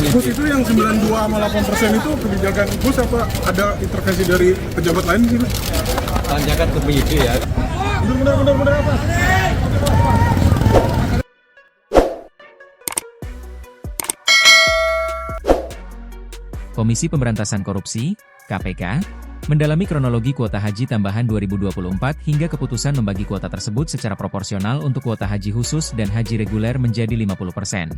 Gus itu yang 92 sama 8% itu kebijakan Gus apa ada intervensi dari pejabat lain di sini? Tanyakan ke penyidik ya. Benar apa? Komisi Pemberantasan Korupsi, KPK, mendalami kronologi kuota haji tambahan 2024 hingga keputusan membagi kuota tersebut secara proporsional untuk kuota haji khusus dan haji reguler menjadi 50%.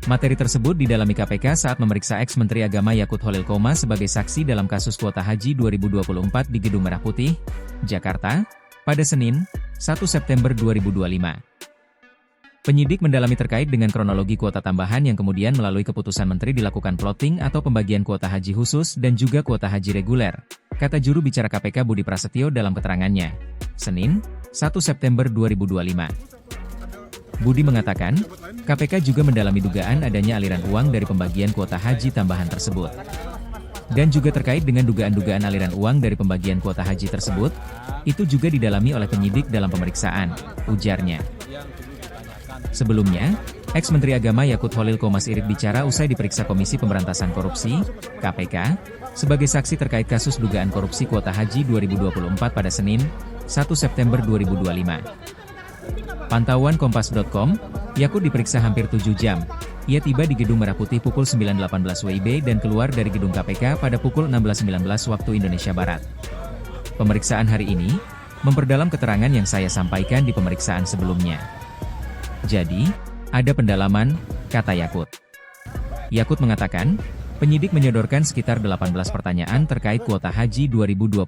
Materi tersebut didalami KPK saat memeriksa ex-Menteri Agama Yakut Holil Qomas sebagai saksi dalam kasus kuota haji 2024 di Gedung Merah Putih, Jakarta, pada Senin, 1 September 2025. Penyidik mendalami terkait dengan kronologi kuota tambahan yang kemudian melalui keputusan menteri dilakukan plotting atau pembagian kuota haji khusus dan juga kuota haji reguler, kata juru bicara KPK Budi Prasetyo dalam keterangannya. Senin, 1 September 2025. Budi mengatakan, KPK juga mendalami dugaan adanya aliran uang dari pembagian kuota haji tambahan tersebut. Dan juga terkait dengan dugaan-dugaan aliran uang dari pembagian kuota haji tersebut, itu juga didalami oleh penyidik dalam pemeriksaan, ujarnya. Sebelumnya, ex-Menteri Agama Yakut Holil Qomas Irit bicara usai diperiksa Komisi Pemberantasan Korupsi, KPK, sebagai saksi terkait kasus dugaan korupsi kuota haji 2024 pada Senin, 1 September 2025. Pantauan Kompas.com, Yakut diperiksa hampir 7 jam. Ia tiba di Gedung Merah Putih pukul 9.18 WIB dan keluar dari gedung KPK pada pukul 16.19 waktu Indonesia Barat. Pemeriksaan hari ini, memperdalam keterangan yang saya sampaikan di pemeriksaan sebelumnya. Jadi, ada pendalaman, kata Yakut. Yakut mengatakan, penyidik menyodorkan sekitar 18 pertanyaan terkait kuota haji 2024.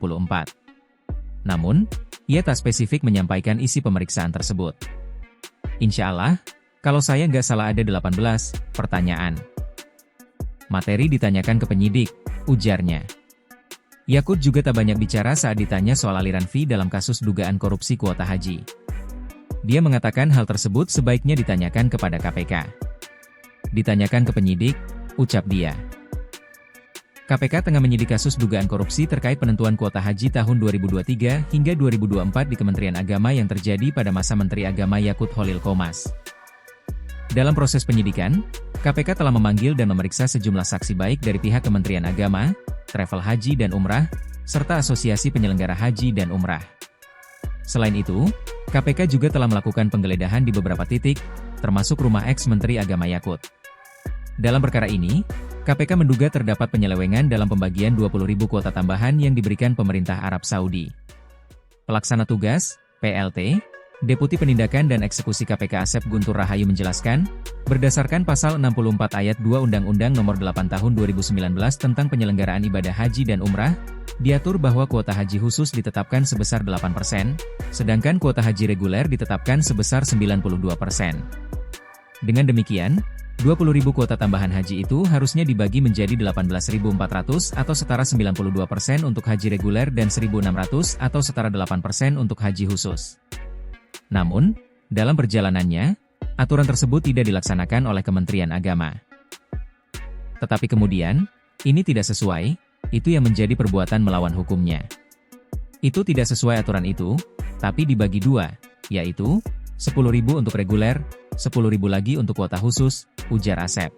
Namun, ia tak spesifik menyampaikan isi pemeriksaan tersebut. Insya Allah, kalau saya nggak salah ada 18 pertanyaan. Materi ditanyakan ke penyidik, ujarnya. Yakut juga tak banyak bicara saat ditanya soal aliran fee dalam kasus dugaan korupsi kuota haji. Dia mengatakan hal tersebut sebaiknya ditanyakan kepada KPK. Ditanyakan ke penyidik, ucap dia. KPK tengah menyidik kasus dugaan korupsi terkait penentuan kuota haji tahun 2023 hingga 2024 di Kementerian Agama yang terjadi pada masa Menteri Agama Yakut Holil Qomas. Dalam proses penyidikan, KPK telah memanggil dan memeriksa sejumlah saksi baik dari pihak Kementerian Agama, Travel Haji dan Umrah, serta Asosiasi Penyelenggara Haji dan Umrah. Selain itu, KPK juga telah melakukan penggeledahan di beberapa titik, termasuk rumah ex-Menteri Agama Yakut. Dalam perkara ini, KPK menduga terdapat penyelewengan dalam pembagian 20.000 kuota tambahan yang diberikan pemerintah Arab Saudi. Pelaksana tugas, PLT, Deputi Penindakan dan Eksekusi KPK Asep Guntur Rahayu menjelaskan, berdasarkan pasal 64 ayat 2 Undang-Undang Nomor 8 Tahun 2019 tentang penyelenggaraan ibadah haji dan umrah, diatur bahwa kuota haji khusus ditetapkan sebesar 8%, sedangkan kuota haji reguler ditetapkan sebesar 92%. Dengan demikian, 20.000 kuota tambahan haji itu harusnya dibagi menjadi 18.400 atau setara 92% untuk haji reguler dan 1.600 atau setara 8% untuk haji khusus. Namun, dalam perjalanannya, aturan tersebut tidak dilaksanakan oleh Kementerian Agama. Tetapi kemudian, ini tidak sesuai, itu yang menjadi perbuatan melawan hukumnya. Itu tidak sesuai aturan itu, tapi dibagi dua, yaitu 10.000 untuk reguler, 10.000 lagi untuk kuota khusus, ujar Asep.